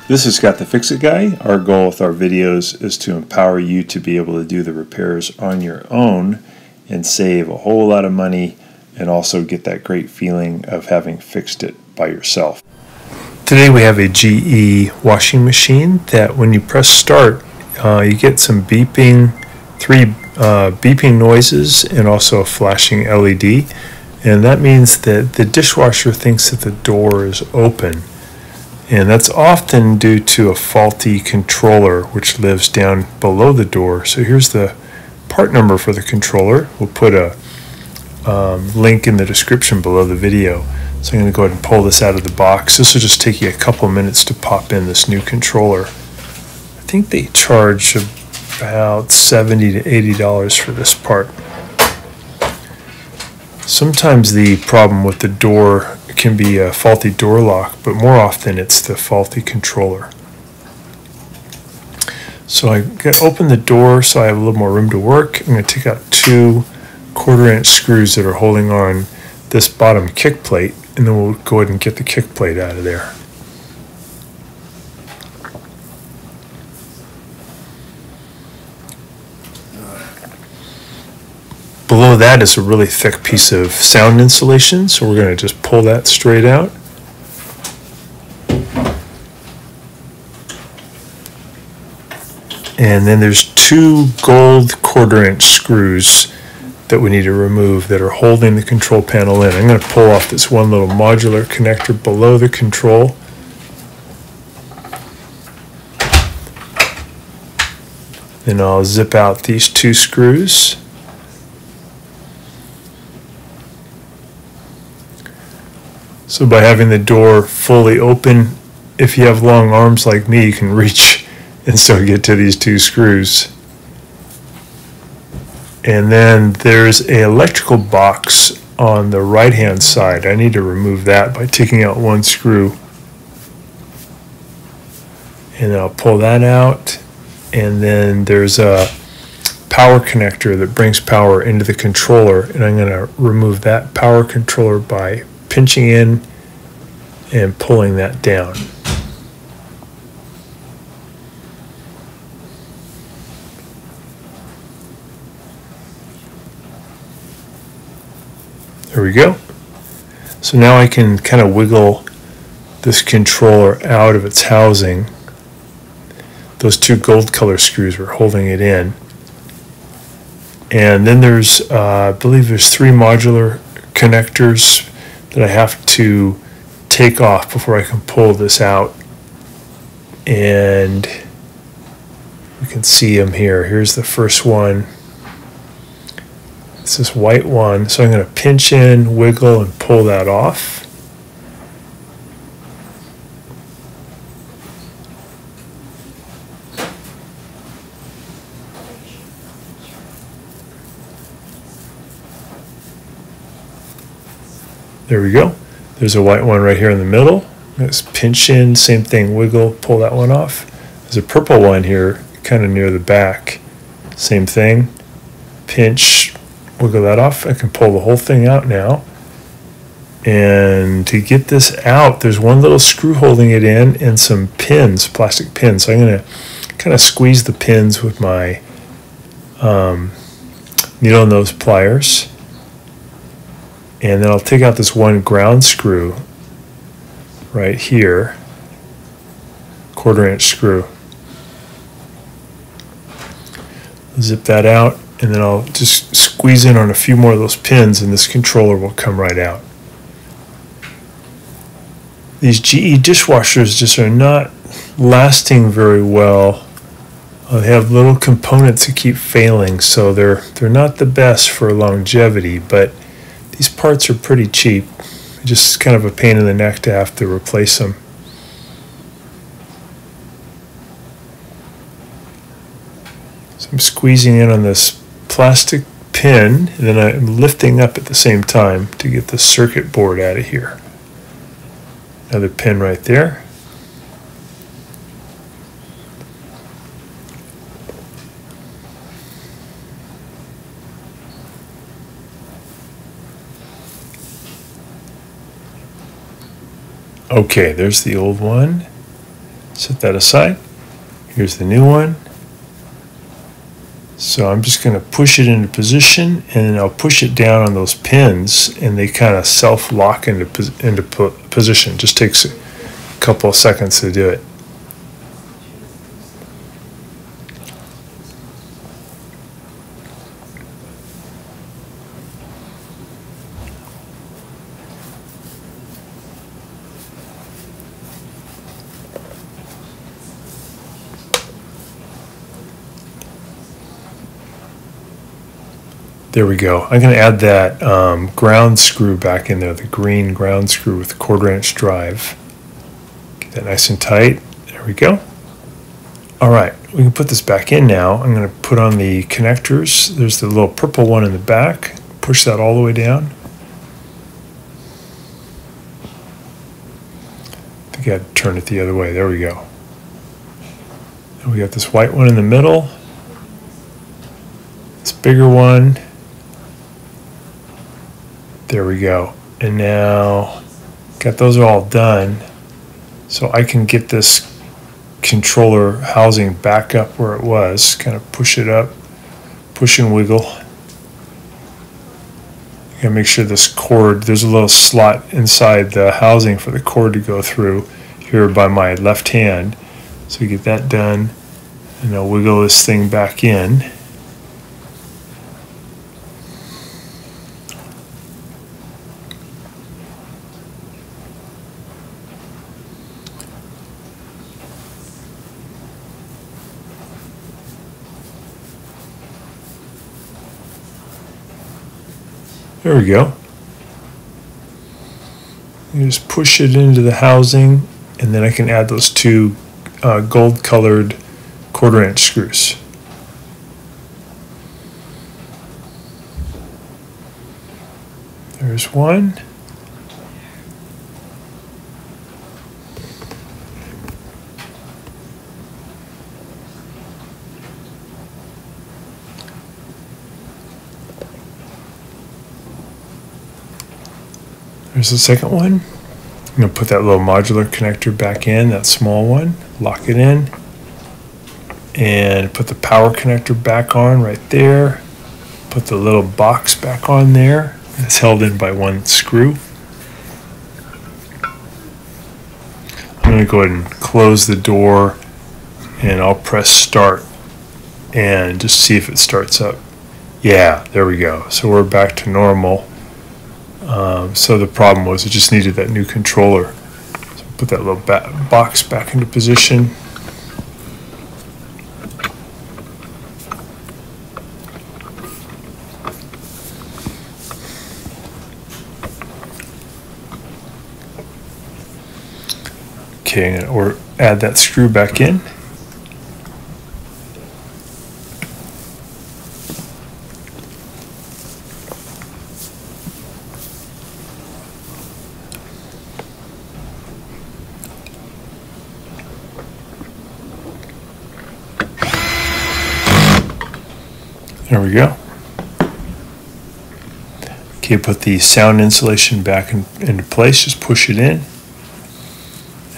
This is Scott the Fix-It Guy. Our goal with our videos is to empower you to be able to do the repairs on your own and save a whole lot of money and also get that great feeling of having fixed it by yourself. Today we have a GE washing machine that when you press start, you get some beeping, three beeping noises and also a flashing LED. And that means that the dishwasher thinks that the door is open. And that's often due to a faulty controller which lives down below the door. So here's the part number for the controller. We'll put a link in the description below the video. So I'm going to go ahead and pull this out of the box. This will just take you a couple minutes to pop in this new controller. I think they charge about $70 to $80 for this part. Sometimes the problem with the door can be a faulty door lock, but more often it's the faulty controller. So I open the door so I have a little more room to work. I'm going to take out 2 1/4-inch screws that are holding on this bottom kick plate, and then we'll go ahead and get the kick plate out of there. Below that is a really thick piece of sound insulation, so we're going to just pull that straight out. And then there's 2 gold 1/4-inch screws that we need to remove that are holding the control panel in. I'm going to pull off this one little modular connector below the control. Then I'll zip out these 2 screws. So by having the door fully open, if you have long arms like me, you can reach and still get to these 2 screws. And then there's an electrical box on the right hand side. I need to remove that by taking out 1 screw. And then I'll pull that out. And then there's a power connector that brings power into the controller, and I'm going to remove that power controller by pinching in and pulling that down. There we go. So now I can kind of wiggle this controller out of its housing. Those 2 gold color screws were holding it in. And then there's, I believe there's 3 modular connectors that I have to take off before I can pull this out. And you can see them here. Here's the first one. It's this white one. So I'm going to pinch in, wiggle, and pull that off. There we go. There's a white one right here in the middle. Let's pinch in, same thing, wiggle, pull that one off. There's a purple one here, kind of near the back. Same thing, pinch, wiggle that off. I can pull the whole thing out now. And to get this out, there's 1 little screw holding it in and some pins, plastic pins. So I'm going to kind of squeeze the pins with my needle nose pliers. And then I'll take out this 1 ground screw right here, 1/4-inch screw. Zip that out, and then I'll just squeeze in on a few more of those pins, and this controller will come right out. These GE dishwashers just are not lasting very well. They have little components that keep failing, so they're not the best for longevity, but these parts are pretty cheap. Just kind of a pain in the neck to have to replace them. So I'm squeezing in on this plastic pin, and then I'm lifting up at the same time to get the circuit board out of here. Another pin right there. Okay, there's the old one. Set that aside. Here's the new one. So I'm just going to push it into position, and then I'll push it down on those pins, and they kind of self-lock into position. Just takes a couple of seconds to do it. There we go. I'm going to add that ground screw back in there, the green ground screw with the 1/4 inch drive. Get that nice and tight. There we go. All right, we can put this back in now. I'm going to put on the connectors. There's the little purple one in the back. Push that all the way down. I think I had to turn it the other way. There we go. And we got this white one in the middle. This bigger one. There we go. And now got those all done. So I can get this controller housing back up where it was. Kind of push it up, push and wiggle. You gotta make sure this cord, there's a little slot inside the housing for the cord to go through here by my left hand. So you get that done, and I'll wiggle this thing back in. There we go. You just push it into the housing, and then I can add those two gold colored 1/4 inch screws. There's one. There's the second one. I'm going to put that little modular connector back in, that small one, lock it in, and put the power connector back on right there. Put the little box back on there. It's held in by one screw. I'm going to go ahead and close the door, and I'll press start and just see if it starts up. Yeah, there we go. So we're back to normal. So the problem was it just needed that new controller. So put that little box back into position. Okay, or add that screw back in. There we go. Okay, put the sound insulation back into place. Just push it in.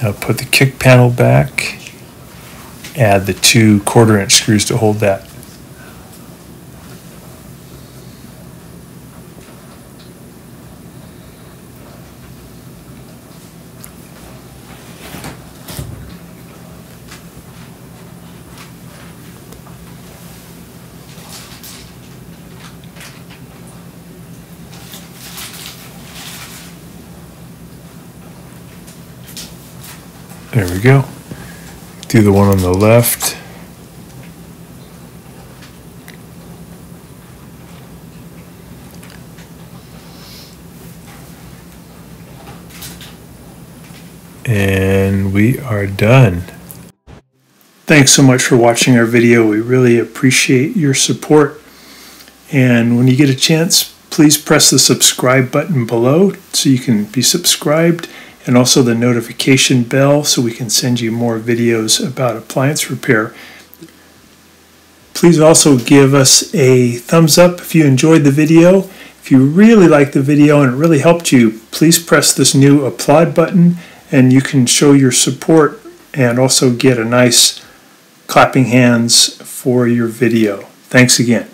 Now put the kick panel back. Add the two 1/4 inch screws to hold that. There we go. Do the one on the left. And we are done. Thanks so much for watching our video. We really appreciate your support. And when you get a chance, please press the subscribe button below so you can be subscribed, and also the notification bell so we can send you more videos about appliance repair. Please also give us a thumbs up if you enjoyed the video. If you really liked the video and it really helped you, please press this new applaud button, and you can show your support and also get a nice clapping hands for your video. Thanks again.